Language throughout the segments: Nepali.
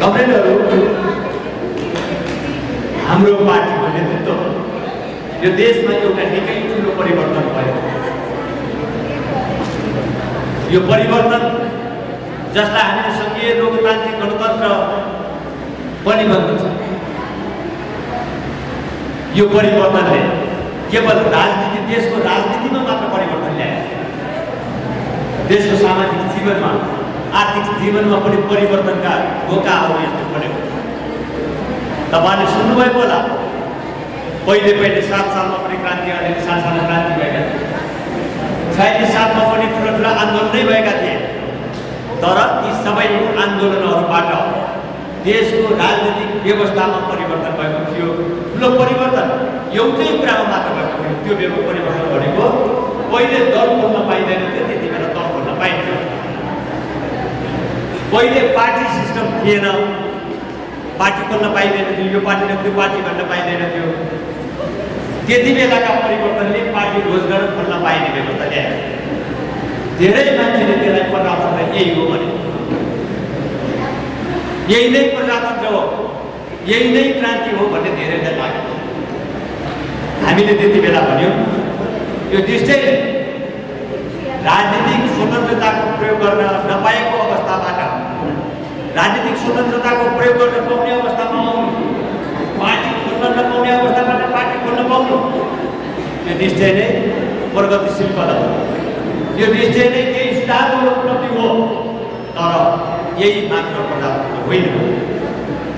कमरेडहरू हाम्रो पार्टीको नेतृत्व यो देशमा एउटा निकै ठुलो परिवर्तन भयो। यो परिवर्तन जसलाई हामीले सङ्घीय लोकतान्त्रिक गणतन्त्र पनि भन्दछ, यो परिवर्तनले केवल राजनीति देशको राजनीतिमा मात्र परिवर्तन ल्याए, देशको सामाजिक जीवनमा आर्थिक जीवनमा पनि परिवर्तनका ढोकाहरू यस्तो बनेको। तपाईँले सुन्नुभएको होला, पहिले 7 सालमा पनि क्रान्ति अलिअलि सानो क्रान्ति भएका थिए, 46 सालमा पनि ठुला आन्दोलनै भएका थिए। तर ती सबै आन्दोलनहरूबाट देशको राजनीतिक व्यवस्थामा परिवर्तन भएको थियो। ठुलो परिवर्तन एउटै कुरामा मात्र भएको थियो, त्यो परिवर्तन भनेको पहिले दल खोल्न पाइँदैन थियो, त्यति बेला दल खोल्न पाइन्थ्यो। पहिले पार्टी सिस्टम थिएन, पार्टी खोल्न पाइँदैन थियो, यो पार्टीले त्यो पार्टी भन्न पाइँदैन थियो। त्यति बेलाका परिवर्तनले पार्टी रोजगार खोल्न पाइने व्यवस्था ल्यायो। धेरै मान्छेले त्यसलाई प्रजातन्त्र यही हो भने, यही नै प्रजातन्त्र हो, यही नै क्रान्ति हो भन्ने धेरैलाई लाग्यो। हामीले त्यति बेला भन्यौँ यो दृष्टिले राजनीतिक स्वतन्त्रताको प्रयोग गर्न नपाएको अवस्थाबाट राजनीतिक स्वतन्त्रताको प्रयोग गर्न पाउने अवस्थामा आउनु, पार्टी खोल्न नपाउने अवस्थाबाट पार्टी खोल्न पाउनु, यो निश्चय नै प्रगतिशील कदम हो। यो निश्चय नै केही सुधारको उपलब्धि हो। तर यही मात्र प्रजातन्त्र होइन,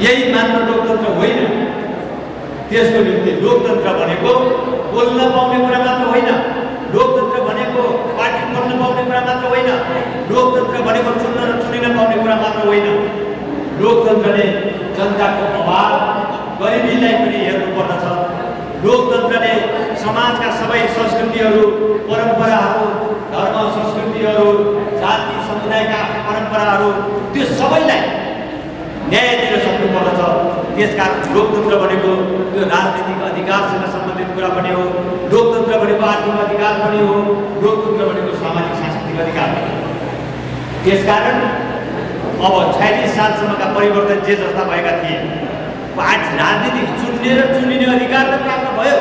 यही मात्र लोकतन्त्र होइन। त्यसको निम्ति लोकतन्त्र भनेको बोल्न पाउने कुरा मात्र होइन, लोकतन्त्र भनेको पार्टी खोल्न पाउने कुरा मात्र होइन, लोकतन्त्र भनेको चुन्न र चुनिन पाउने कुरा मात्र होइन। लोकतन्त्रले जनताको अभाव गरिबीलाई पनि हेर्नु पर्दछ। लोकतन्त्रले समाजका सबै संस्कृतिहरू, परम्पराहरू, धर्म संस्कृतिहरू, जाति समुदायका परम्पराहरू, त्यो सबैलाई न्याय दिन सक्नु पर्दछ। त्यसकारण लोकतन्त्र भनेको त्यो राजनीतिक अधिकारसँग सम्बन्धित कुरा पनि हो, लोकतन्त्र भनेको आर्थिक अधिकार पनि हो, लोकतन्त्र भनेको सामाजिक सांस्कृतिक अधिकार पनि हो। त्यसकारण अब 46 सालसम्मका परिवर्तन जे जस्ता भएका थिए, पार्टी राजनीतिक चुन्ने र चुनिने अधिकार त प्राप्त भयो,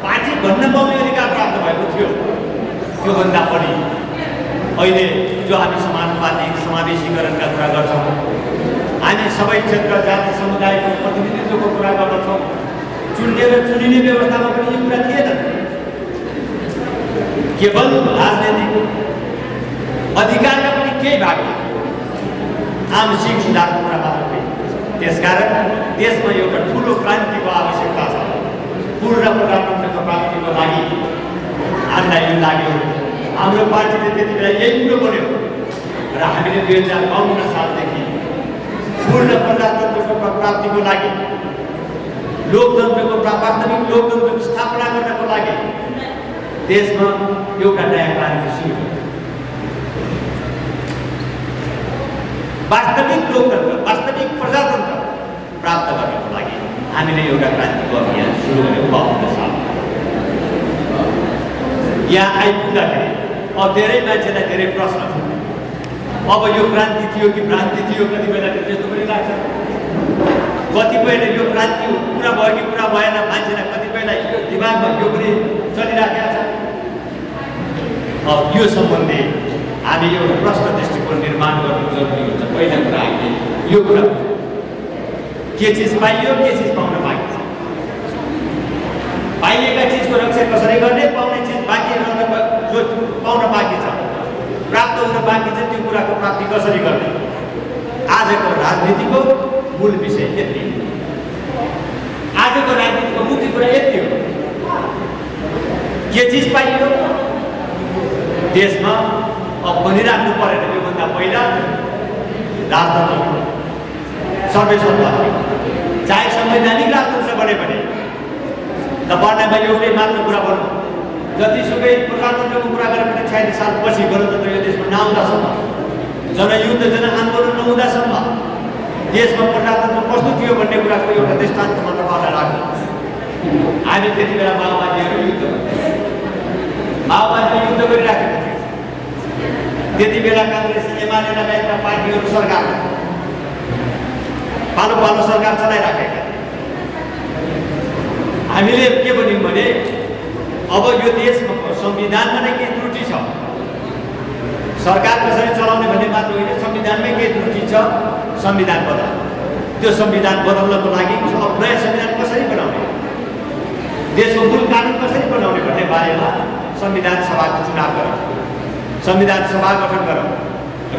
पार्टी भन्न पाउने अधिकार प्राप्त भएको थियो। त्योभन्दा पनि अहिले जो हामी समानुपातिक समावेशीकरणका कुरा गर्छौँ, हामी सबै क्षेत्र जाति समुदायको प्रतिनिधित्वको कुरा गर्दछौँ, चुन्ने र चुनिने व्यवस्थामा पनि यो कुरा थिएन। केवल राजनीतिक अधिकारका पनि केही भाग आंशिक सुधारको कुरा मात्र थिए। त्यसकारण देशमा एउटा ठुलो क्रान्तिको आवश्यकता छ। पूर्ण प्रजातन्त्रको प्राप्तिको लागि हामीलाई यो लाग्यो, हाम्रो पार्टीले त्यति बेला यही कुरो गर्यो र हामीले 2052 सालदेखि पूर्ण प्रजातन्त्रको प्राप्तिको लागि, लोकतन्त्रको वास्तविक लोकतन्त्रको स्थापना गर्नको लागि देशमा एउटा नयाँ क्रान्ति सुरु भयो। वास्तविक लोकतन्त्र, वास्तविक प्रजातन्त्र प्राप्त गर्नको लागि हामीले एउटा क्रान्तिको अभियान सुरु गर्यौँ 52 सालमा। यहाँ आइपुग्दाखेरि अब धेरै मान्छेलाई धेरै प्रश्न छ, अब यो क्रान्ति थियो कि भ्रान्ति थियो? कति बेला त्यस्तो पनि लाग्छ, कतिपयले यो क्रान्ति पुरा भयो कि पुरा भएन, मान्छेलाई कतिपयलाई दिमागमा यो पनि चलिराखेको छ। अब यो सम्बन्धी हामी एउटा प्रश्न दृष्टिकोण निर्माण गर्नु जरुरी हुन्छ। पहिला कुरा हामीले यो कुरा के चिज पाइयो, के चिज पाउन बाँकी छ, पाइएका चिजको रक्षा कसरी गर्ने, पाउने चिज बाँकी रहन जो पाउन बाँकी छ, प्राप्त हुन बाँकी छ, त्यो कुराको प्राप्ति कसरी गर्ने। आजको राजनीतिको मूल विषय यति हो। आजको राजनीतिको मुख्य कुरा यति हो। के चिज पाइयो देशमा अब भनिराख्नु परेन। योभन्दा पहिला राजतन्त्र सर्वेसम्म चाहे संवैधानिक राजतन्त्र बने भने तपाईँलाई मैले एउटै मात्र कुरा भनौँ, जतिसुकै प्रजातन्त्रको कुरा गरेर पनि 46 साल पछि गणतन्त्र यो देशमा नआउँदासम्म, जनयुद्ध जनआन्दोलन नहुँदासम्म देशमा प्रजातन्त्र कस्तो थियो भन्ने कुराको एउटा दृष्टान्तमा तपाईँलाई राख्नु। हामी त्यति बेला माओवादीहरू युद्ध गरिराखेका थियौँ। त्यति बेला काङ्ग्रेस एमाले लगायतका पार्टीहरू सरकारमा पालो पालो सरकार चलाइराखेका। हामीले के भन्यौँ भने अब यो देशमा संविधानमा नै केही त्रुटि छ, सरकार कसरी चलाउने भन्ने मात्र होइन, संविधानमै केही त्रुटि छ, संविधान बदल। त्यो संविधान बदल्नको लागि अब नयाँ संविधान कसरी बनाउने, देशको मूल कानुन कसरी बनाउने भन्ने बारेमा संविधान सभाको चुनाव गरौँ, संविधान सभा गठन गरौँ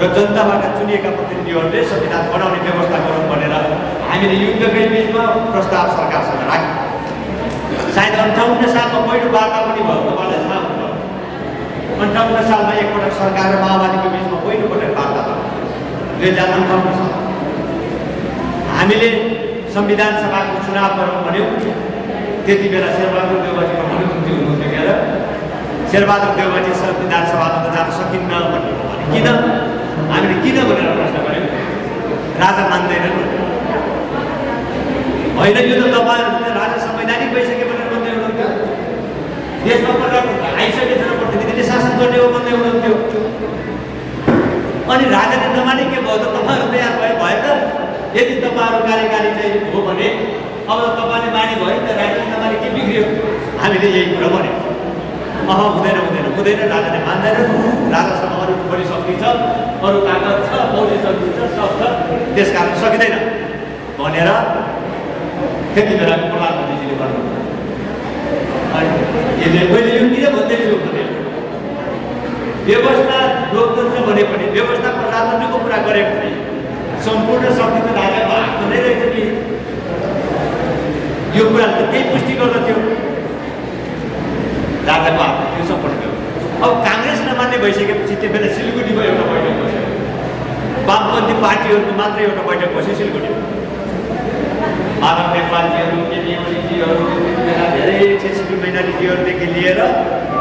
र जनताबाट चुनिएका प्रतिनिधिहरूले संविधान बनाउने व्यवस्था गरौँ भनेर हामीले युद्धकै बिचमा प्रस्ताव सरकारसँग राख्यौँ। सायद 58 सालमा पहिलो वार्ता पनि भयो, तपाईँलाई थाहा हुन्छ। 58 सालमा एकपटक सरकार र माओवादीको बिचमा पहिलोपटक वार्ता भयो, 2058 साल। हामीले संविधान सभाको चुनाव गरौँ भन्यौँ। त्यति बेला शेरबहादुर देउवाजी प्रधानमन्त्री हुनुहुन्थ्यो क्या, शेरबहादुर देउवाजी संविधान सभामा त जान सकिन्न भन्ने किन, हामीले किन भनेर प्रश्न गऱ्यौँ। राजा मान्दैनन् होइन, यो त तपाईँहरू राजा संवैधानिक भइसक्यो भनेर भन्दै हुनुहुन्थ्यो, देशमा प्रजातन्त्र आइसकेछ र प्रतिनिधिले शासन गर्ने हो भन्दै हुनुहुन्थ्यो। अनि राजाले नमाने के भयो त, तपाईँहरू तयार भयो त। यदि तपाईँहरू कार्यकारी चाहिँ हो भने अब तपाईँले माने भयो त, राजाले नमाने के बिग्रियो, हामीले यही कुरा भन्यौँ। हुँदैन हुँदैन हुँदैन, राजाले मान्दैन, राजासँग अरू बढी शक्ति छ, अरू ताकत छ, फौजी शक्ति छ, सब छ, त्यसकारण सकिँदैन भनेर त्यति बेलाको प्रधानमन्त्रीजीले भन्नु। अनि मैले यो किन भन्दैछु भने व्यवस्था लोकतन्त्र भने पनि व्यवस्था प्रजातन्त्रको कुरा गरे भने सम्पूर्ण शक्ति त राजाको हातमा नै रहेछ कि, यो कुरा त केही पुष्टि गर्दथ्यो, राजाको हातमा त्यो सम्पूर्ण। अब काङ्ग्रेस नमान्ने भइसकेपछि त्यो बेला सिलगढीमा एउटा बैठक बस्यो, वामपन्थी पार्टीहरूको मात्रै एउटा बैठक बस्यो सिलगढीमा। माधव नेपालजीहरू, केपी ओलीजीहरू, धेरै छेसिपी मैनालीजीहरूदेखि लिएर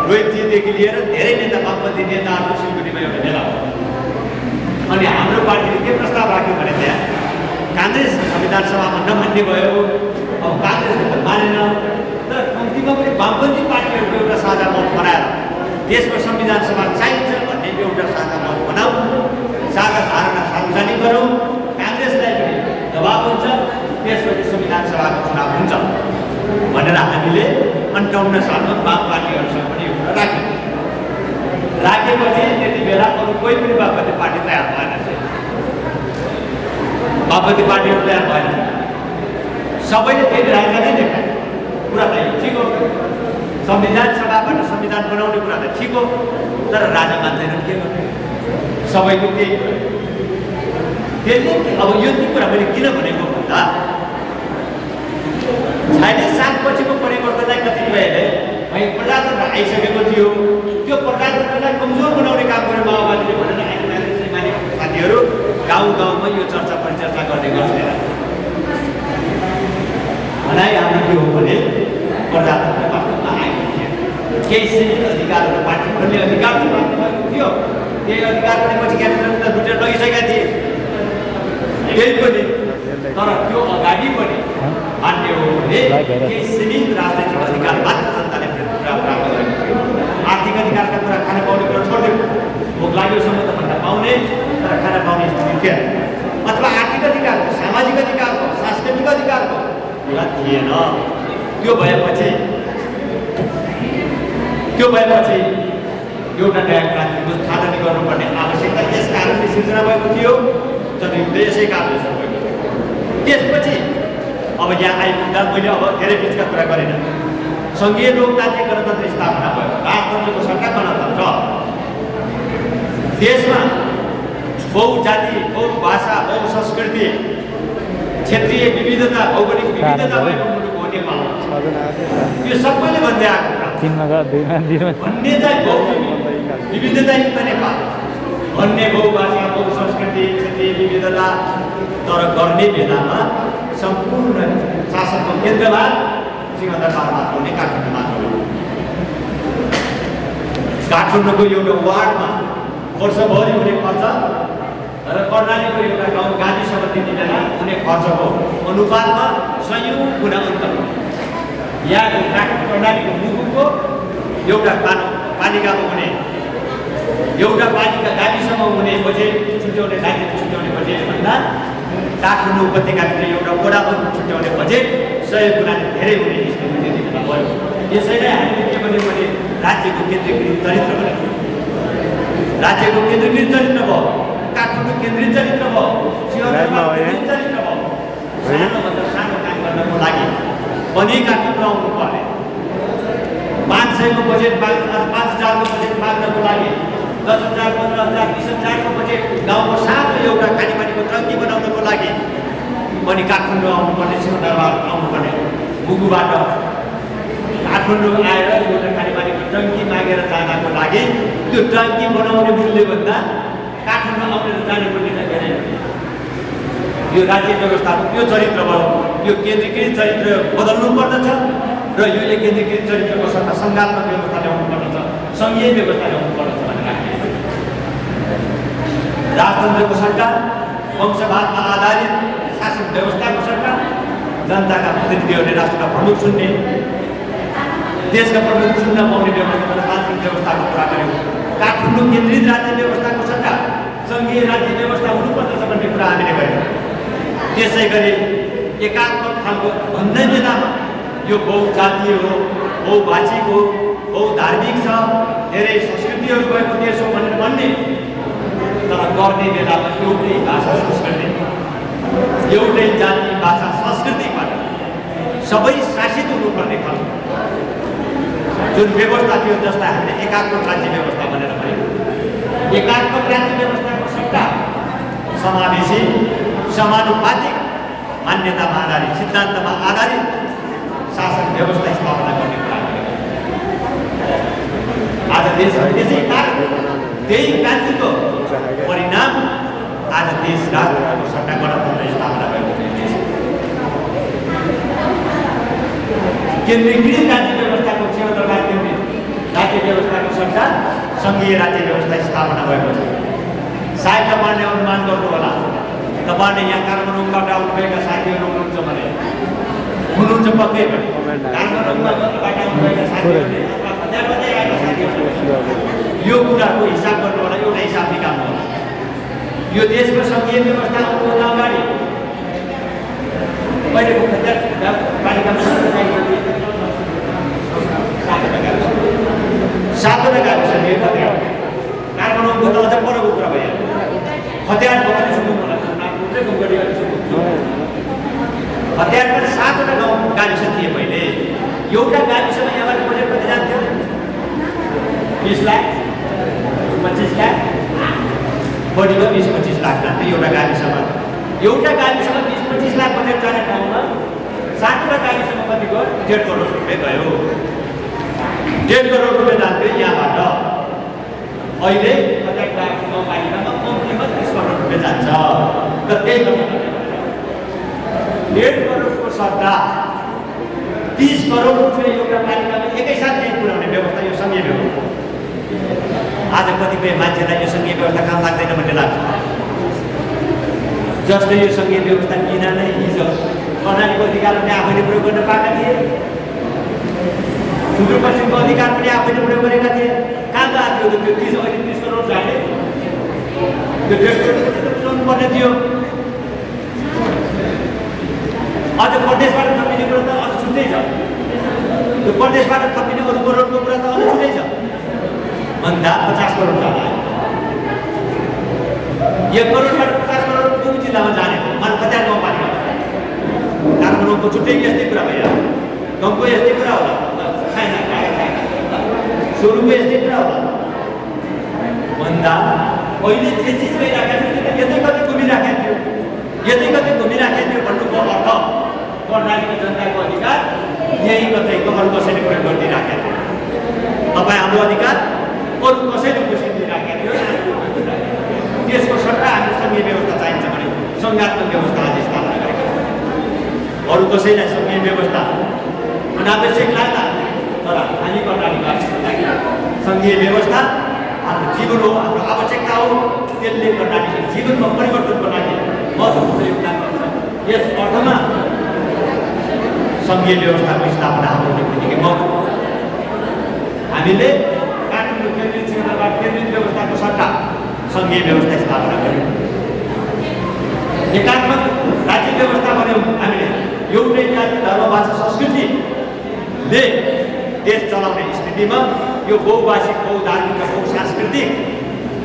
रोहितजीदेखि लिएर धेरै नेता वामपन्थी नेताहरूको सिलगढीमा एउटा भेला हो। अनि हाम्रो पार्टीले के प्रस्ताव राख्यो भने त्यहाँ काङ्ग्रेस संविधान सभामा नमान्ने भयो, अब काङ्ग्रेसले त मानेन, तर कम्तीमा पनि वामपन्थी पार्टीहरूको एउटा साझा मत बनाएर देशमा संविधान सभा चाहिन्छ भन्ने एउटा साझा मत बनाऊ, साझा धारणा सार्वजनिक गरौँ, काङ्ग्रेसलाई पनि दबाब हुन्छ, त्यसपछि संविधान सभाको चुनाव हुन्छ भनेर हामीले 58 सालमा वाम पार्टीहरूसँग पनि एउटा राख्यौँ। राखेपछि त्यति बेला अरू कोही पनि वामपन्थी पार्टी तयार भएन, वामपन्थी पार्टीहरू तयार भएन, सबैले फेरि राजा नै देखाए। कुरा त ठिक हो, संविधान सभाबाट संविधान बनाउने कुरा त ठिक हो, तर राजा मान्दैनन्, के गर्ने, सबैको त्यही। त्यसले अब यो कुरा मैले किन भनेको भन्दा 46 सालपछिको परिवर्तनलाई कतिपयले प्रजातन्त्र आइसकेको थियो, त्यो प्रजातन्त्रलाई कमजोर बनाउने काम गर्यो माओवादीले भनेर अहिले साथीहरू गाउँ गाउँमा यो चर्चा परिचर्चा गर्ने गर्थे। भनाइ हाम्रो के हो भने प्रजातन्त्र वास्तवमा आएको थिएन, केही सीमित अधिकारहरू पार्टीहरूले अधिकार प्राप्त भएको थियो, त्यही अधिकार पनि पछि क्याबिनेटले लुटेर लगिसकेका थिए, केही पनि। तर त्यो अगाडि पनि मान्य हो भने केही सीमित राजनैतिक अधिकार मात्र जनताले प्राप्त गरेको थियो। आर्थिक अधिकारका कुरा खाना पाउने कुरा छोडिदियो, भोक लाग्योसम्म त भन्दा पाउने, तर खाना पाउने स्थिति थिएन। अथवा आर्थिक अधिकारको, सामाजिक अधिकारको, सांस्कृतिक अधिकारको कुरा थिएन। त्यो भएपछि एउटा नयाँ क्रान्तिको थालनी गर्नुपर्ने आवश्यकता यस कारणले सिर्जना भएको थियो, जनयुद्धले यसै कारणले भएको थियो। त्यसपछि अब यहाँ आइपुग्दा मैले अब धेरै बिचका कुरा गरेन। सङ्घीय लोकतान्त्रिक गणतन्त्र स्थापना भयो, राजतन्त्रको सट्टा गणतन्त्र। देशमा बहुजाति, बहुभाषा, बहुसंस्कृति, क्षेत्रीय विविधता, भौगोलिक विविधता भएको मुलुक हो नेपाल। यो सबैले भन्दै आएको कुरा भन्ने चाहिँ विविधतायुक्त नेपाल भन्ने, बहुभाषा, बहुसंस्कृति, क्षेत्रीय विविधता, तर गर्ने बेलामा सम्पूर्ण शासनको केन्द्रभार सिंहदरबार मात्र हुने, काठमाडौँ मात्र हुने। काठमाडौँको एउटा वार्डमा वर्षभरि हुने खर्च र कर्णालीको एउटा गाउँ गाविसमा त्यति बेला हुने खर्चको अनुपातमा 100 गुणा अन्तर। यहाँको कर्णालीको मुखुको एउटा पालिकामा हुने, एउटा पालिका गाविसमा हुने बजेट छुट्याउने, राज्यले छुट्याउने बजेटभन्दा काठमाडौँ उपत्यकाभित्र एउटा वडाको छुट्याउने बजेट 100 गुणाले धेरै हुने स्थिति त्यति बेला भयो। यसैलाई हामीले के भन्यो भने राज्यको केन्द्रीकृत चरित्र भन्यो। राज्यको केन्द्रीकृत चरित्र भयो, काठमाडौँ केन्द्रित चरित्र भयो, सिंहदरबार केन्द्रित चरित्र भयो। सानोभन्दा सानो काम गर्नको लागि पनि काठमाडौँ आउनु पर्ने। 500 को बजेट माग 5000 को बजेट माग्नको लागि 10,000, 15,000, 20,000 को बजेट गाउँको सानो एउटा खानेपानीको टङ्की बनाउनको लागि पनि काठमाडौँ आउनुपर्ने, सिंहदरबार आउनुपर्ने। मुगुबाट काठमाडौँ आएर एउटा खानेपानीको टङ्की मागेर जानको लागि त्यो टङ्की बनाउने मूल्यभन्दा काठमाडौँ आउनेर जाने मूल्य चाहिँ धेरै। यो राज्य व्यवस्थाको यो चरित्र भयो। यो केन्द्रीकृत चरित्र बदल्नु पर्दछ र यो केन्द्रीकृत चरित्रको सट्टा सङ्घात्मक व्यवस्था ल्याउनु पर्दछ, सङ्घीय व्यवस्था ल्याउनु पर्दछ भनेर हामीले राजतन्त्रको सट्टा वंशवादमा आधारित शासन व्यवस्थाको सट्टा जनताका प्रतिनिधिहरूले राष्ट्रका प्रमुख चुन्ने, देशका प्रमुख चुन्न पाउने व्यवस्था राजनीतिक व्यवस्थाको कुरा गऱ्यौँ। काठमाडौँ केन्द्रित राज्य व्यवस्थाको सट्टा सङ्घीय राज्य व्यवस्था हुनुपर्दछ भन्ने कुरा हामीले गऱ्यौँ। त्यसै गरी एकात्मक खालको भन्दै बेलामा यो बहुजातीय हो, बहुभाषिक हो, बहुधार्मिक छ, धेरै संस्कृतिहरू भएको देश हो भनेर भन्ने, तर गर्ने बेलामा एउटै भाषा संस्कृति, एउटै जाति भाषा संस्कृतिबाट सबै शासित हुनुपर्ने खालको जुन व्यवस्था थियो, जसलाई हामीले एकात्मक राज्य व्यवस्था भनेर भन्यौँ। एकात्मक राज्य व्यवस्थाको सट्टा समावेशी, समानुपातिक, मान्यतामा आधारित, सिद्धान्तमा आधारित शासन व्यवस्था स्थापना गर्ने कुरा आज देशमा त्यसै कारण त्यही क्रान्तिको परिणाम आज देश राजतन्त्रको सट्टा गणतन्त्र स्थापना भएको देश। केन्द्रीकृत राज्य व्यवस्थाको सिंहदरबार केन्द्रित राज्य व्यवस्थाको सट्टा सङ्घीय राज्य व्यवस्था स्थापना भएको छ। सायद तपाईँले अनुमान गर्नुहोला, तपाईँले यहाँ काठमाडौँबाट आउनुभएका साथीहरू हुनुहुन्छ भने हुनुहुन्छ पक्कै पनि। काठमाडौँबाट आउनुभएका साथीहरूले यो कुराको हिसाब गर्नु होला, एउटा हिसाब निकाल्नु होला। यो देशको सङ्घीय व्यवस्था आउनुभन्दा अगाडि पहिलेको पालिकामा 7वटा गाविस थियो। काठमाडौँको त अझ परको कुरा भयो। हतियारको पनि सुन्नु होला, हतियारको 7वटा गाउँ गाविस थिए पहिले। एउटा गाविसमा यहाँबाट बजेट कति जान्थ्यो? 20 लाख, 25 लाख, बढीमा 20-25 लाख जान्थ्यो एउटा गाविसमा। एउटा गाविसमा 20-25 लाख बजेट जाने ठाउँमा 7वटा गाविसमा कति गयो? 1.5 करोड रुपियाँ गयो। 1.5 करोड रुपियाँ जान्थ्यो यहाँबाट। अहिले कतै गाउँपालिकामा कम्तीमा 30 करोड रुपियाँ जान्छ। र त्यही 1.5 करोडको सट्टा 30 करोड रुपियाँ एउटा पालिकामा एकैसाथ नै पुर्याउने व्यवस्था यो सङ्घीय व्यवस्था। आज कतिपय मान्छेलाई यो सङ्घीय व्यवस्था काम लाग्दैन भन्ने लाग्छ। जसले यो सङ्घीय व्यवस्था किन नै हिजो कर्णालीको अधिकार पनि आफैले प्रयोग गर्न पाएका थिए, सुदूरपश्चिमको अधिकार पनि आफैले प्रयोग गरेका थिए। कहाँ गएको थियो त्यो 30? अहिले 30 करोड जाने त्यो 1.5 करोड पुऱ्याउनु पर्ने थियो। अझ प्रदेशबाट थपिने कुरा त अझ छुट्टै छ। त्यो प्रदेशबाट थपिने अरू करोडको कुरा त अझ छुट्टै छ। भन्दा 50 करोड जाने, 1 करोडबाट 50 करोड कुन जिल्लामा जाने हो? हतियार गाउँपालिका काठमाडौँको छुट्टै यस्तै कुरा भइरहेको, गाउँको यस्तै कुरा होला, सुरुको यस्तै कुरा होला। भन्दा अहिले जे चिज भइराखेको थियो त्यो यतै कतै घुमिराखेको थियो, यतै कतै घुमिराखेको थियो भन्नुको अर्थ कर्णालीको जनताको अधिकार यही कतैको अरू कसैले प्रयोग गरिदिइराखेको थियो। तपाईँ हाम्रो अधिकार अरू कसैले बुझिदिइराखेको थियो। त्यसको सट्टा हाम्रो सङ्घीय व्यवस्था चाहिन्छ भने सङ्घात्मक व्यवस्था आज स्थापना गरेको छ। अरू कसैलाई सङ्घीय व्यवस्था अनावश्यक लाग्दा, तर हामी कर्णालीवासीको लागि सङ्घीय व्यवस्था हाम्रो जीवन हो, हाम्रो आवश्यकता हो। त्यसले कर्णालीको जीवनमा परिवर्तनको लागि महत्त्वपूर्ण योगदान गर्छ। यस अर्थमा सङ्घीय व्यवस्थाको स्थापना हाम्रो निकै महत्त्वपूर्ण। हामीले काठमाडौँ केन्द्रित सिंहदरबार केन्द्रित व्यवस्थाको सट्टा सङ्घीय व्यवस्था स्थापना गर्यौँ। एकात्मक स्थितिमा यो बहुभाषिक बहुधार्मिक र बहुसांस्कृतिक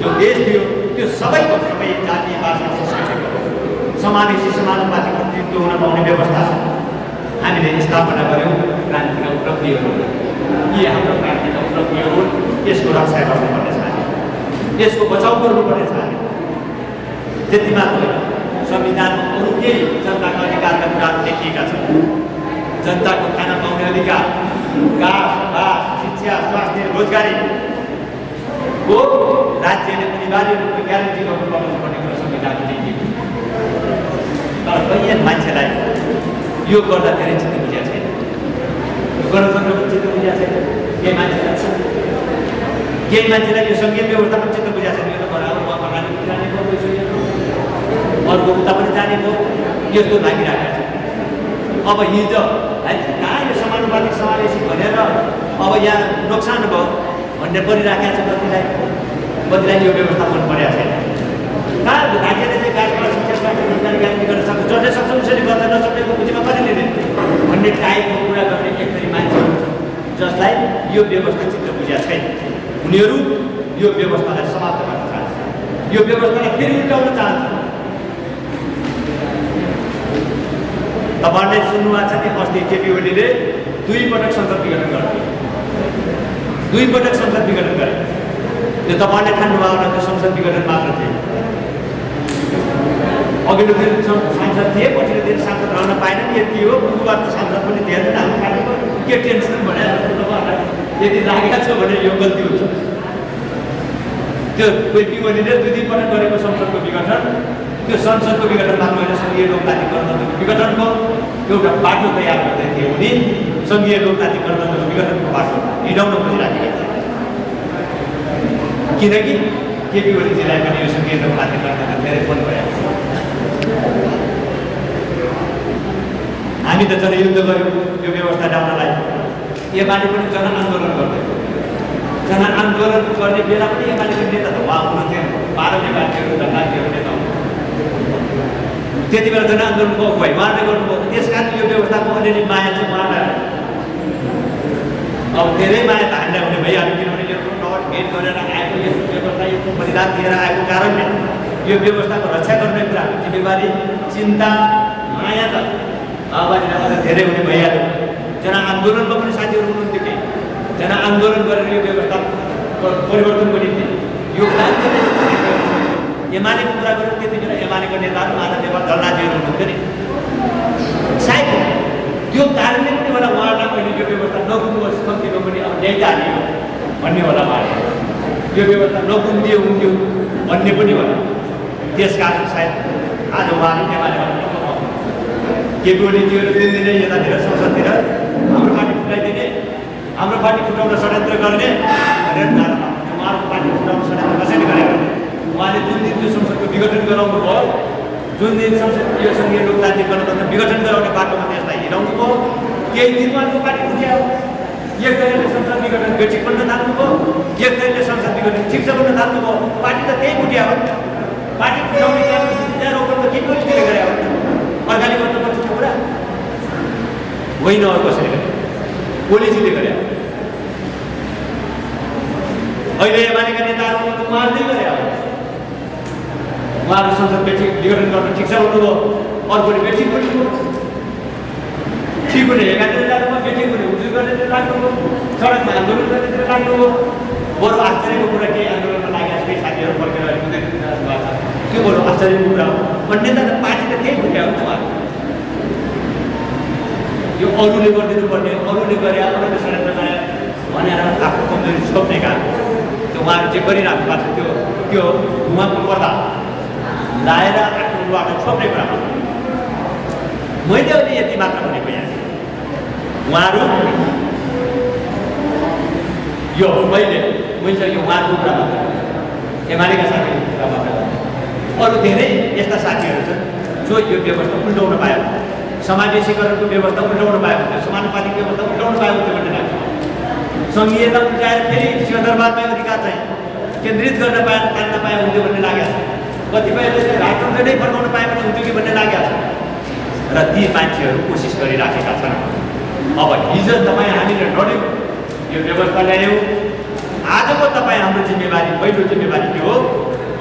जो देश थियो त्यो सबैको सबै जातीय भाषा संस्कृतिको समावेशी समानुपातिक प्रतिनिधित्व हुन पाउने व्यवस्था हामीले स्थापना गऱ्यौँ। क्रान्तिका उपलब्धिहरू यी हाम्रो क्रान्तिका उपलब्धिहरू यसको रक्षा गर्नुपर्नेछ, यसको बचाउ गर्नुपर्नेछ। हामी त्यति मात्र होइन, संविधानमा अरू केही जनताको अधिकारका कुराहरू लेखिएका छन्। जनताको खाना पाउने अधिकार, घाँस बास शिक्षा स्वास्थ्य रोजगारीको राज्यले अनिवार्य रूपमा ग्यारेन्टी गर्नुपर्ने कुरा संविधानमा लेखिएको छ। तर कैयन मान्छेलाई यो गर्दा धेरै चित्त बुझाएको छैन, गणतन्त्रको चित्त बुझाएको छैन, केही मान्छेलाई यो सङ्घीय व्यवस्थाको चित्त बुझाएको छैन। यो त बराबर अगाडि जाने भयो, अर्को उता पनि जाने भयो, यस्तो लागिरहेको छ। अब हिजो है कहाँ यो समानुपातिक समावेशी भनेर अब यहाँ नोक्सान भयो भन्ने परिराखेको छ कतिलाई यो व्यवस्था मन परेको छैन। कहाँ राज्यले चाहिँ गाडीबाट शिक्षा स्वास्थ्य रोजगारी ग्यारेन्टी गर्न सक्छ, जसले सक्छ उसैले गर्छ, नसक्नेको बुझीमा कतिले दिने भन्ने टाइपको कुरा गर्ने एक थरी मान्छेहरू छ जसलाई यो व्यवस्था चित्त बुझाएको छैन। उनीहरू यो व्यवस्थालाई समाप्त गर्न चाहन्छ, यो व्यवस्थालाई फेरि उल्टाउन चाहन्छ। तपाईँहरूले सुन्नुभएको छ कि अस्ति केपी ओलीले 2 पटक संसद विघटन गर्यो, 2 पटक संसद विघटन गरे। त्यो तपाईँहरूले ठान्नुभयो होला त्यो संसद विघटन मात्र थियो। अघिल्लो दिन सांसद थिए, पछिल्लो दिन सांसद रहन पाएनन्, यति हो। बुधबार त सांसद पनि थिएन, हाम्रो पार्टीको के टेन्सन भने तपाईँहरूलाई यदि लागेको छ भने यो गल्ती हुन्छ। त्यो केपी ओलीले 2 पटक गरेको संसदको विघटन, त्यो संसदको विघटन मात्र होइन, सङ्घीय लोकतान्त्रिक गणतन्त्रको विघटनको एउटा बाटो तयार गर्दै थिए उनी। सङ्घीय लोकतान्त्रिक गणतन्त्रको विघटनको बाटो हिँडाउन खोजिराखेका थिए, किनकि केपी ओलीजीलाई पनि यो सङ्घीय लोकतान्त्रिक गणतन्त्र धेरै मन परेको छ। हामी त जनयुद्ध गऱ्यौँ यो व्यवस्था ल्याउनलाई। एमाले पनि जनआन्दोलन गर्दै, जनआन्दोलन गर्ने बेला पनि एमालेको नेता त उहाँ हुनुहुन्थ्यो, 12 नेपालीहरू दण्डार्थीहरू नेता हुनुहुन्थ्यो। त्यति बेला जनआन्दोलनको अगुवाई उहाँले गर्नुभयो। त्यस कारण यो व्यवस्थाको अलिअलि माया चाहिँ उहाँलाई, अब धेरै माया त हामीलाई हुने भइहाल्यो, किनभने यो नट गेट गरेर आएको यो व्यवस्था यो बलिदान दिएर आएको कारणले यो व्यवस्थाको रक्षा गर्ने कुराको जिम्मेवारी चिन्ता माया त माओवादीलाई धेरै हुने भइहाल्यो। जनआन्दोलनमा पनि साथीहरू हुनुहुन्थ्यो, केही जनआन्दोलन गरेर यो व्यवस्था परिवर्तनको निम्ति योगदान गर्ने एमालेको कुरा गर्नु। त्यति बेला एमालेको नेताहरू माधव नेपाल दलनाजीहरू हुनुहुन्थ्यो नि, सायद त्यो कारणले पनि होला उहाँहरूलाई अहिले यो व्यवस्था नगुन्नुहोस्, कम्तीमा पनि अब ल्याइदा हालियो भन्ने होला, उहाँले यो व्यवस्था नगुन्दियो हुन्थ्यो भन्ने पनि होला। त्यस कारण सायद आज उहाँले एमालेमा केपी ओलीजीहरू दिनदिनै यतातिर संसदतिर हाम्रो पार्टी फुटाइदिने, हाम्रो पार्टी फुटाउन षड्यन्त्र गर्ने भनेर उहाँहरूको पार्टी फुटाउन षड्यन्त्र कसैले गरेको? उहाँले जुन दिन त्यो संसदको विघटन गराउनु भयो, जुन दिन संसद यो सङ्घीय लोकतान्त्रिक गणतन्त्र विघटन गराउने बाटोमा त्यसलाई हिँडाउनु भयो, केही दिनमा त्यो पार्टी फुट्यो। एक तरिकाले संसद विघटन बेठिक बन्न थाल्नुभयो, एक तरिकाले संसद विघटन ठिक छ बन्न थाल्नुभयो। पार्टी त त्यही फुट्यो हो। पार्टी फुटाउने काम रोक्न त के कसले गरे हो? अर्काले गर्नुपर्छ त्यो कुरा होइन, अरू कसैले गरे? ओलीजीले गरे। अहिले एमालेका नेताहरू उहाँहरूले गरे। उहाँहरू संसद बेठिक विघटन गर्न ठिक छ भन्नुभयो, अर्कोले बेठिक भन्नुभयो। ठिक हुने एकातिर जानुभयो, बेठिक हुने उजुर गर्नेतिर लाग्नुभयो, सडकमा आन्दोलन गर्नेतिर लाग्नुभयो। बरु आश्चर्यको कुरा केही आन्दोलनमा लागेका केही साथीहरू फर्केर त्यो बरु आश्चर्यको कुरा हो। नेता त पार्टी त त्यही फुट्या हो नि त। यो अरूले गरिदिनु पर्ने, अरूले गरे, अरूले षड्यन्त्र गरे भनेर आफ्नो कमजोरी छोप्ने काम त्यो उहाँहरू जे गरिराख्नु भएको छ त्यो उहाँको पर्दा लाएर आफ्नो लुवाको छोप्ने कुरा हो। मैले अहिले यति मात्र भनेको यहाँ उहाँहरू यो मैले यो उहाँहरूको कुरा मात्र एमालेका साथीहरूको कुरा मात्र, अरू धेरै यस्ता साथीहरू छन् जो यो व्यवस्था उल्टाउन पायो, समावेशीकरणको व्यवस्था उल्टाउन पायो हुन्थ्यो, समानुपातिक व्यवस्था उल्टाउन पायो हुन्थ्यो भन्ने लाग्छ। सङ्घीयता उल्टाएर फेरि सिंहदरबारमै अधिकार चाहिँ केन्द्रित गर्न पाए तान्न पाए हुन्थ्यो भन्ने लागेको छ। कतिपयले चाहिँ राजतन्त्र नै फर्काउन पाए पनि हुन्थ्यो कि भन्ने लागेको छ र ती मान्छेहरू कोसिस गरिराखेका छन्। अब हिजो तपाईँ हामीले लड्यौँ, यो व्यवस्था ल्यायौँ। आजको तपाईँ हाम्रो जिम्मेवारी, पहिलो जिम्मेवारी के हो?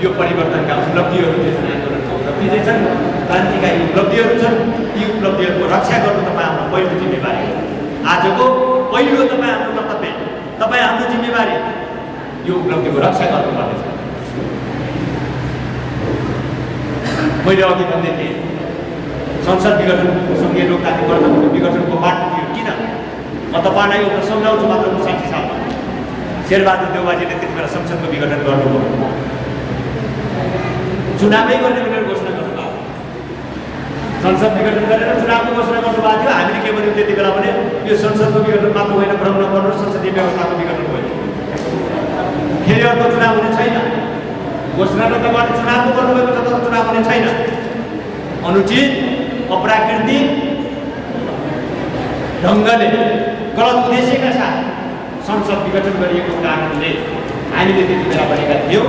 यो परिवर्तनका उपलब्धिहरू जुन आन्दोलनका उपलब्धि चाहिँ छन्, क्रान्तिका यी उपलब्धिहरू छन्, यी उपलब्धिहरूको रक्षा गर्नु तपाईँ हाम्रो पहिलो जिम्मेवारी हो। आजको पहिलो तपाईँ हाम्रो कर्तव्य, तपाईँ हाम्रो जिम्मेवारी यो उपलब्धिको रक्षा गर्नुपर्नेछ। मैले अघि भन्दै थिएँ, संसद विघटन, सङ्घीय लोकतान्त्रिक गणतन्त्रको विघटनको बाटो थियो किन? म तपाईँलाई एउटा सम्झाउँछु मात्र। 60 सालमा शेरबहादुर देउवाजीले त्यति बेला संसदको विघटन गर्नुभयो, चुनावै गर्ने भनेर घोषणा गर्नुभयो। संसद विघटन गरेर चुनावको घोषणा गर्नुभएको थियो। हामीले के भन्यौँ त्यति बेला भने यो संसदको विघटन मात्र होइन, भ्रम नपर्नु, संसदीय व्यवस्थाको विघटन भयो। फेरि अर्को चुनाव हुने छैन। घोषणा त तपाईँले चुनावको गर्नुभएको छ, तर चुनाव हुने छैन। अनुचित, अप्राकृतिक ढङ्गले, गलत उद्देश्यका साथ संसद विघटन गरिएको कारणले हामीले त्यति बेला भनेका थियौँ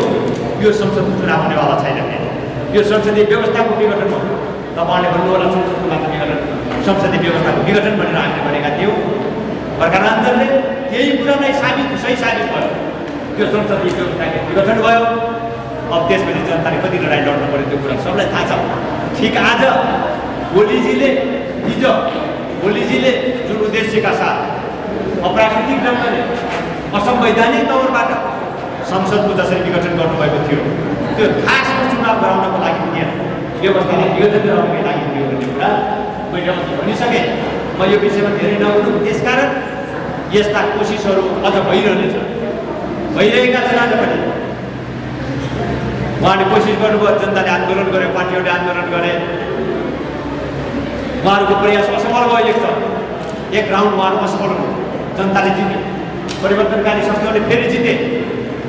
यो संसदको चुनाव हुनेवाला छैन। यो संसदीय व्यवस्थाको विघटन हो। तपाईँले भन्नु होला संसदको मात्र विघटन, संसदीय व्यवस्थाको विघटन भनेर हामीले भनेका थियौँ। प्रकारान्तरले केही कुरा नै सही साबित भयो। त्यो संसदीय व्यवस्थाको विघटन भयो। अब त्यसपछि जनताले कति लडाइँ लड्नु पऱ्यो त्यो कुरा सबलाई थाहा छ। ठिक आज ओलीजीले जुन उद्देश्यका साथ अप्राकृतिक ढङ्गले, असंवैधानिक तौरबाट संसदको जसरी विघटन गर्नुभएको थियो, त्यो खासमा चुनाव गराउनको लागि थिएन, व्यवस्थालाई विघटन गराउनको लागि थियो भन्ने कुरा मैले अघि भनिसकेँ। म यो विषयमा धेरै नहुनु, त्यसकारण यस्ता कोसिसहरू अझ भइरहेका छन्। आज पनि उहाँले कोसिस गर्नुभयो, जनताले आन्दोलन गरे, पार्टीहरूले आन्दोलन गरे, उहाँहरूको प्रयास असफल भयो। एक राउन्ड उहाँहरू असफल भयो, जनताले जिते, परिवर्तनकारी शक्तिहरूले फेरि जिते।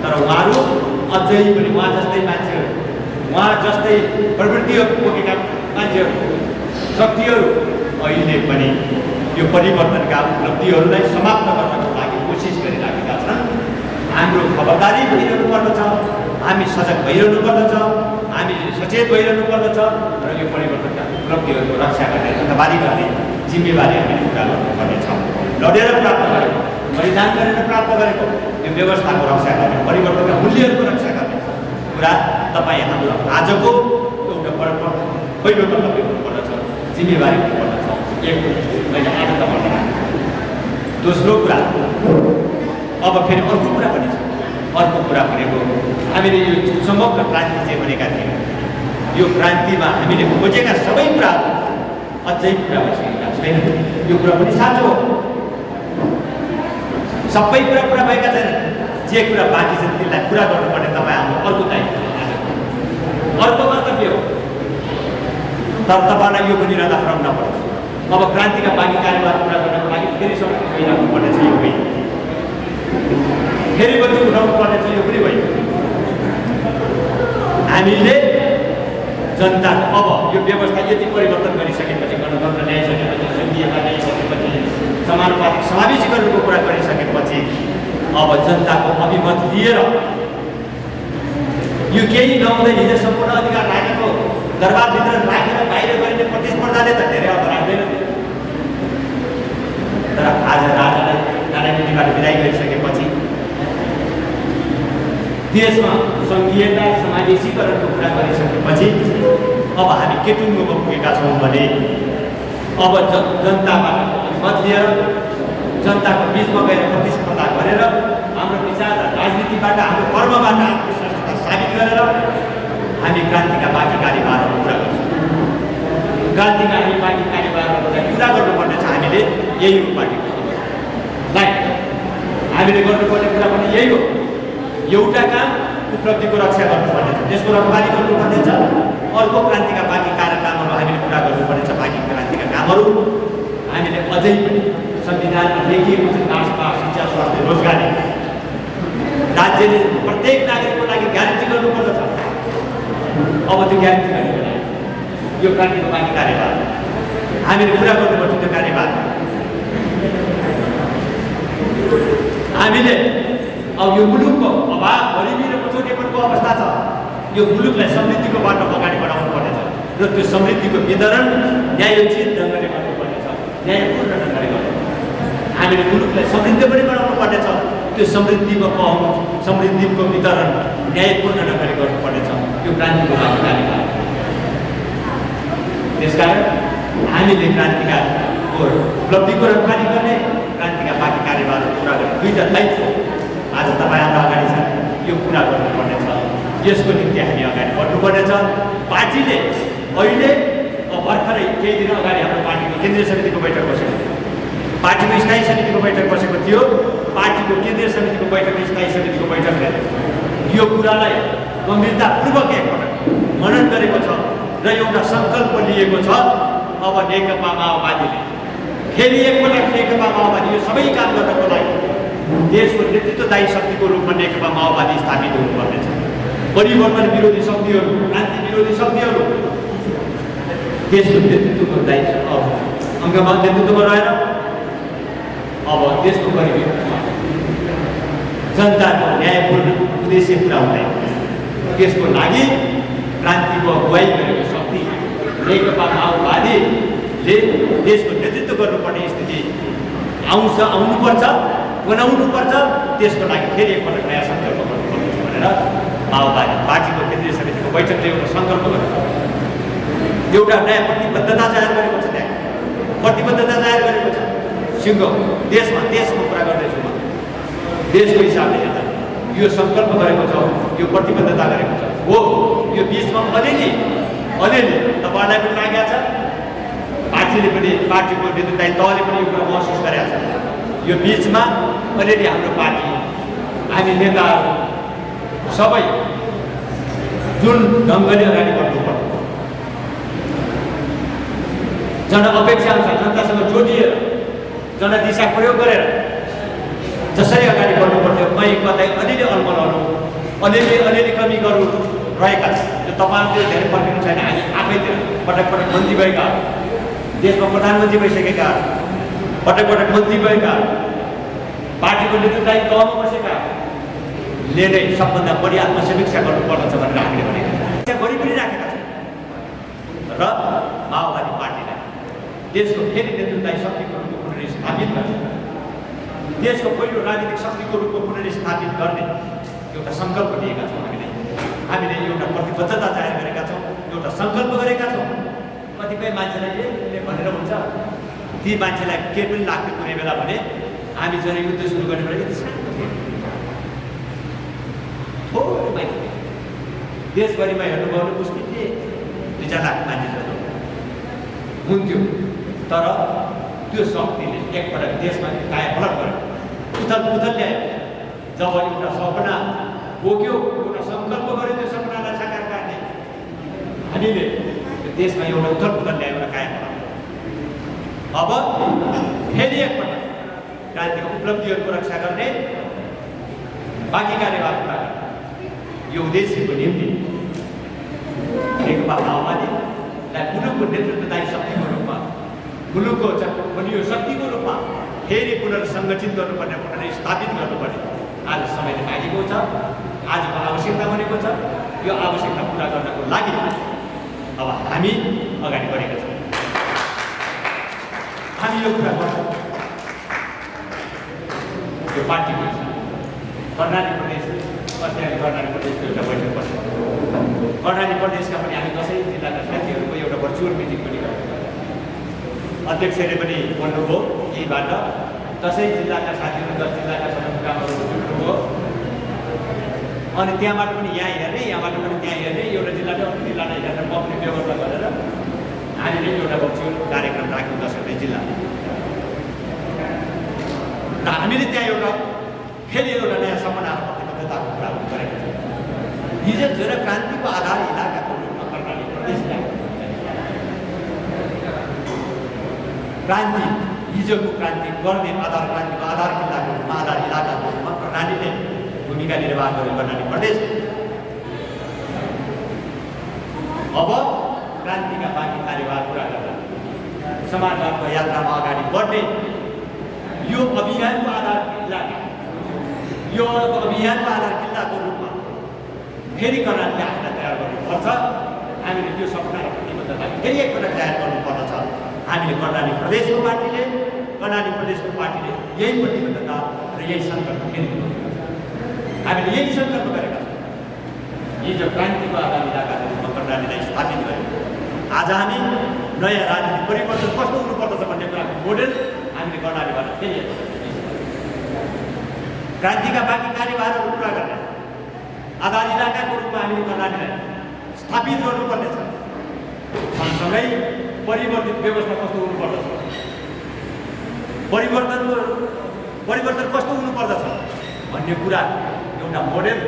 तर उहाँहरू अझै पनि उहाँ जस्तै मान्छेहरू, उहाँ जस्तै प्रवृत्तिहरू बोकेका मान्छेहरू, शक्तिहरू अहिले पनि यो परिवर्तनका उपलब्धिहरूलाई समाप्त गर्नको लागि कोसिस गरिराखेका छन्। हाम्रो खबरदारी भइरहनु पर्दछ, हामी सजग भइरहनु पर्दछ, हामी सचेत भइरहनु पर्दछ र यो परिवर्तनका उपलब्धिहरूको रक्षा गर्ने, रक्षाबारी गर्ने जिम्मेवारी हामीले पुरा गर्नुपर्नेछ। लडेर प्राप्त गरेको, बलिदान गरेर प्राप्त गरेको यो व्यवस्थाको रक्षा गर्ने, परिवर्तनका मूल्यहरूको रक्षा गर्ने कुरा तपाईँ हाम्रो आजको एउटा पहिलो कर्तव्य हुनुपर्दछ, जिम्मेवारी हुनुपर्दछ। एक मैले आज तपाईँलाई दोस्रो कुरा, अब फेरि अर्को कुरा पनि छ। अर्को कुरा भनेको हामीले यो समग्र क्रान्ति चाहिँ भनेका थियौँ, यो क्रान्तिमा हामीले खोजेका सबै कुरा अझै पुरा भइसकेका छैन। यो कुरा पनि साँचो हो, सबै कुरा पुरा भएका छैनन्। जे कुरा बाँकी छन् त्यसलाई पुरा गर्नुपर्ने तपाईँ हाम्रो अर्को दायित्व, अर्को कर्तव्य हो। तर तपाईँलाई यो पनि रहँदा फरक नपर्छ। अब क्रान्तिका बाँकी कार्यभार पुरा गर्नको लागि फेरि समय गइराख्नु पर्नेछ। यो होइन, फेरि बदली उठाउनु पर्नेछ। यो पनि होइन। हामीले जनता अब यो व्यवस्था यति परिवर्तन गरिसकेपछि, गणतन्त्र ल्याइसकेपछि, सङ्घीयता ल्याइसकेपछि, समानुपातिक समावेशीकरणको कुरा गरिसकेपछि अब जनताको अभिमत लिएर यो केही नहुँदै हिजो सम्पूर्ण अधिकार राखेको दरबारभित्र राखेर बाहिर गरिने प्रतिस्पर्धाले त धेरै अर्थ राख्दैन। तर आज राजालाई राजनीतिबाट विदाई गरिसकेपछि, देशमा सङ्घीयता समावेशीकरणको कुरा गरिसकेपछि अब हामी के टुङ्गोमा पुगेका छौँ भने अब जनताबाट मत लिएर, जनताको बिचमा गएर प्रतिस्पर्धा गरेर, हाम्रो विचार राजनीतिबाट, हाम्रो कर्मबाट आफ्नो श्रेष्ठता साबित गरेर हामी क्रान्तिका बाँकी कार्यभारहरू पुरा गर्छौँ। क्रान्तिका हामी बाँकी कार्यभारहरूलाई पुरा गर्नुपर्ने छ। हामीले यही हो, पार्टीलाई हामीले गर्नुपर्ने कुरा पनि यही हो। एउटा काम उपलब्धिको रक्षा गर्नुपर्नेछ, त्यसको रखवाली गर्नुपर्नेछ। अर्को क्रान्तिका बाँकी कार्यक्रमहरू हामीले पुरा गर्नुपर्नेछ। बाँकी क्रान्तिका कामहरू हामीले अझै पनि संविधानमा लेखिएको छ, नास्ता, शिक्षा, स्वास्थ्य, रोजगारी राज्यले प्रत्येक नागरिकको लागि ग्यारेन्टी गर्नुपर्दछ। अब त्यो ग्यारेन्टी गर्नको लागि यो क्रान्तिको बाँकी कार्यभार हामीले पुरा गर्नुपर्छ। त्यो कार्यभार हामीले अब यो मुलुकको अभाव, गरिबी र पछौटेपनको अवस्था छ, यो मुलुकलाई समृद्धिको बाटो अगाडि बढाउनु पर्नेछ र त्यो समृद्धिको वितरण न्यायोचित ढङ्गले गर्नुपर्नेछ, न्यायपूर्ण ढङ्गले गर्नुपर्छ। हामीले मुलुकलाई समृद्ध पनि बनाउनु गर्नुपर्नेछ। त्यो समृद्धिको पहुँच, समृद्धिको वितरण न्यायपूर्ण ढङ्गले गर्नुपर्नेछ। त्यो क्रान्तिको लागि कार्यकाल। त्यसकारण हामीले क्रान्तिकाको उपलब्धिको रखवाली गर्ने, क्रान्तिका बाँकी कार्यभारहरू पुरा गर्ने दुईटा दायित्व आज तपाईँ हाम्रो अगाडि छ। यो पुरा गर्नुपर्नेछ। यसको निम्ति हामी अगाडि बढ्नुपर्नेछ। पार्टीले अहिले भर्खरै केही दिन अगाडि हाम्रो पार्टीको केन्द्रीय समितिको बैठक बसेको थियो। पार्टीको स्थायी समितिको बैठक बसेको थियो। पार्टीको केन्द्रीय समितिको बैठक, स्थायी समितिको बैठकले यो कुरालाई गम्भीरतापूर्वक एकपटक मनन गरेको छ र एउटा सङ्कल्प लिएको छ। अब नेकपा माओवादीले फेरि एकपटक नेकपा माओवादी यो सबै काम गर्नको लागि देशको नेतृत्वदायी शक्तिको रूपमा नेकपा माओवादी स्थापित हुनुपर्नेछ। परिवर्तन विरोधी शक्तिहरू, क्रान्ति विरोधी शक्तिहरू देशको नेतृत्वको दायित्व अङ्गमा नेतृत्वमा रहेर अब देशको गरिबी जनताको न्यायपूर्ण उद्देश्य पुरा हुँदैन। त्यसको लागि क्रान्तिको अगुवाई गरेको शक्ति नेकपा माओवादीले देशको नेतृत्व गर्नुपर्ने स्थिति आउनुपर्छ, बनाउनुपर्छ। त्यसको लागि फेरि एकपल्ट नयाँ सङ्कल्प गर्नुपर्छ भनेर माओवादी पार्टीको केन्द्रीय समितिको बैठकले एउटा सङ्कल्प गरेको, एउटा नयाँ प्रतिबद्धता जाहेर गरेको छ। त्यहाँ प्रतिबद्धता जाहेर गरेको छ। सिङ्गो देशमा कुरा गर्दैछु म। देशको हिसाबले हेर्दा यो सङ्कल्प गरेको छ, यो प्रतिबद्धता गरेको छ। हो, यो बिचमा अलिअलि तपाईँलाई पनि लागेको छ, पार्टीले पनि, पार्टीको नेतृत्वदायी तहले पनि यो कुरा महसुस गरेको छ। यो बिचमा अलिअलि हाम्रो पार्टी, हामी नेताहरू सबै जुन ढङ्गले अगाडि बढ्नुपर्छ, जनअपेक्षा अनुसार जनतासँग जोडिएर, जनदिशा प्रयोग गरेर जसरी अगाडि बढ्नुपर्थ्यो, मै कतै अलिअलि अल्मलहरू, अलिअलि कमीहरू रहेका छन्। त्यो तपाईँहरूले धेरै पर्खिनु छैन। हामी आफैतिर पटक पटक मन्त्री भएका, देशमा प्रधानमन्त्री भइसकेका, पटक पटक मन्त्री भएका, पार्टीको नेतृत्वदायी तहमा बसेकाले नै सबभन्दा बढी आत्मसमीक्षा गर्नुपर्दछ भनेर हामीले भनेका छौँ। गरि पनि राखेका छौँ र माओवादी पार्टीलाई देशको फेरि नेतृत्वदायी शक्तिको रूपमा पुनर्स्थापित गर्छ, देशको पहिलो राजनीतिक शक्तिको रूपमा पुनर्स्थापित गर्ने एउटा सङ्कल्प लिएका छौँ। हामीले एउटा प्रतिबद्धता जाहेर गरेका छौँ, एउटा सङ्कल्प गरेका छौँ। कतिपय मान्छेलाई भनेर हुन्छ, ती मान्छेलाई केही पनि लाग्थ्यो कुनै बेला भने हामी जनयुद्ध सुरु गर्ने बेला यति सानो थियो, थोरै मान्छे देशभरिमा हेर्नुभयो भने मुस्किल 2-4 लाख मान्छे जस्तो हुन्थ्यो। तर त्यो शक्तिले एकपटक देशमा कायापलट गर्यो, उथल ल्यायो। जब एउटा सपना बोक्यो, एउटा सङ्कल्प गर्यो, त्यो सपनालाई साकार गर्ने हामीले देशमा एउटा उथल ल्यायो, एउटा कायापलट। अब फेरि एकपटक क्रान्तिको उपलब्धिहरूको रक्षा गर्ने, बाँकी कार्यभार पुरा गर्ने यो उद्देश्यको निम्ति नेकपा माओवादीलाई मुलुकको नेतृत्वदायी शक्तिको रूपमा, मुलुकको बलियो शक्तिको रूपमा फेरि पुनर्सङ्गठित गर्नुपर्ने, पुनर्स्थापित गर्नुपर्ने आज समयले मागेको छ, आजको आवश्यकता बनेको छ। यो आवश्यकता पुरा गर्नको लागि अब हामी अगाडि बढेका छौँ। हामी यो कुरा गर्छौँ। यो पार्टीको कर्णाली प्रदेश, अस्ति कर्णाली प्रदेशको एउटा बैठक बस्छ। कर्णाली प्रदेशका पनि हामी 10 जिल्लाका साथीहरूको एउटा भर्चुअल मिटिङ पनि गरेको, अध्यक्षले पनि बोल्नुभयो। यहीबाट 10 जिल्लाका साथीहरू, 10 जिल्लाका सदस्यहरू जुट्नुभयो। अनि त्यहाँबाट पनि यहाँ हेर्ने, यहाँबाट पनि त्यहाँ हेर्ने, एउटा जिल्लाले अर्को जिल्लालाई हेरेर बग्ने व्यवस्था गरेर हामीले एउटा भर्चुअल कार्यक्रम राख्यौँ 10 जिल्लामा। र हामीले त्यहाँ एउटा फेरि एउटा नयाँ सपना र प्रतिबद्धताको कुरा गरेका छौँ। हिजो जुन क्रान्तिको आधार इलाकाको रूपमा कर्णाली प्रदेशलाई क्रान्ति, हिजोको क्रान्ति गर्ने क्रान्तिको आधार किल्लाको रूपमा, आधार इलाकाको रूपमा कर्णालीले भूमिका निर्वाह गर्यो। कर्णाली प्रदेश अब क्रान्तिका बाँकी कार्यभार पुरा गर्दा समाजवादको यात्रामा अगाडि बढ्ने यो अभियानको आधार किल्लाको रूपमा फेरि कर्णालीले आफूलाई तयार गर्नुपर्छ। हामीले त्यो सपना र प्रतिबद्धता फेरि एकपटक जाहेर गर्नुपर्दछ। हामीले कर्णाली प्रदेशको पार्टीले कर्णाली प्रदेशको पार्टीले यही प्रतिबद्धता र यही सङ्कल्प फेरि हामीले यही सङ्कल्प गरेका छौँ। हिजो क्रान्तिको आगामी इलाकाको रूपमा कर्णालीलाई स्थापित गर्यो। आज हामी नयाँ राजनीतिक परिवर्तन कस्तो हुनुपर्दछ भन्ने कुराको मोडेल हामीले कर्णालीबाट फेरि क्रान्तिका बाँकी कार्यभारहरू पुरा गर्ने आधार इलाकाको रूपमा हामीले कर्णालीलाई स्थापित गर्नुपर्नेछ। सँगसँगै परिवर्तित व्यवस्था कस्तो हुनुपर्दछ, परिवर्तन कस्तो हुनुपर्दछ भन्ने कुरा एउटा मोडेल,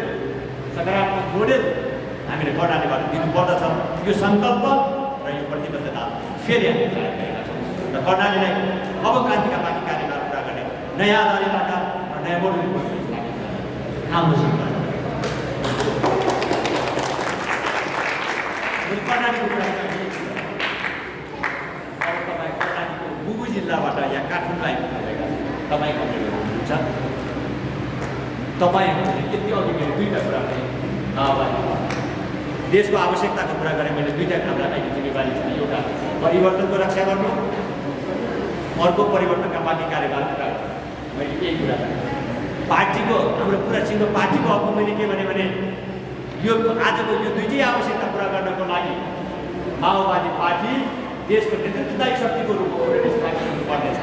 सकारात्मक मोडेल हामीले कर्णालीबाट दिनुपर्दछ। यो सङ्कल्प र यो प्रतिबद्धता फेरि हामीले जारी गरेका छौँ र कर्णालीलाई अब क्रान्तिका बाँकी कार्यभार पुरा गर्ने नयाँ आधार इलाका र नयाँ मोडेल हाम्रो सङ्कल्प। कर्णालीको कुरा अब तपाईँ कर्णालीको मुगु जिल्लाबाट यहाँ काठमाडौँ आइपुग्नुभएका तपाईँ कमेन्टहरू हुनुहुन्छ। तपाईँहरूले यति अघि मैले दुईवटा कुरा गरेँ, देशको आवश्यकताको कुरा गरेँ मैले। दुईवटा हाम्रा लागि जिम्मेवारी छ, एउटा परिवर्तनको रक्षा गर्नु, अर्को परिवर्तनका बाँकी कार्यभार पुरा गर्नु। मैले यही कुरा गरेँ। पार्टीको हाम्रो कुरा सिङ्गो पार्टीको हकमा मैले के भने यो आजको यो दुईटै आवश्यकता पुरा गर्नको लागि माओवादी पार्टी देशको नेतृत्वदायी शक्तिको रूपमा उनीहरूले स्थापित हुनुपर्नेछ।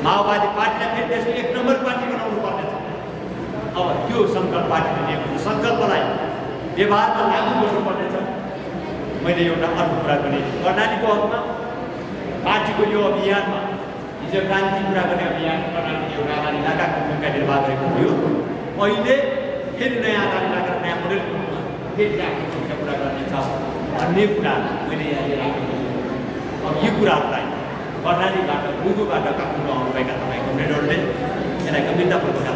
माओवादी पार्टीलाई फेरि देशको 1 नम्बर पार्टी बनाउनु पर्नेछ। अब त्यो सङ्कल्प पार्टीले लिएको सङ्कल्पलाई व्यवहारमा लागू गर्नुपर्नेछ। मैले एउटा अर्को कुरा गरेँ, कर्णालीको हकमा पार्टीको यो अभियानमा हिजो क्रान्ति पुरा गर्ने अभियान कर्णाली एउटा आधार इलाकाको भूमिका निर्वाह गरेको थियो। अहिले फेरि नयाँ आधार इलाका नयाँ मोडेलको रूपमा फेरि आफ्नो भूमिका पुरा गर्नेछ भन्ने कुरा मैले यहाँ लिएर आएको छु। अब यो कुराहरूलाई कर्णालीबाट मुगुबाट काठमाडौँ आउनुभएका तपाईँको कमरेडहरूले यसलाई गम्भीरतापूर्वक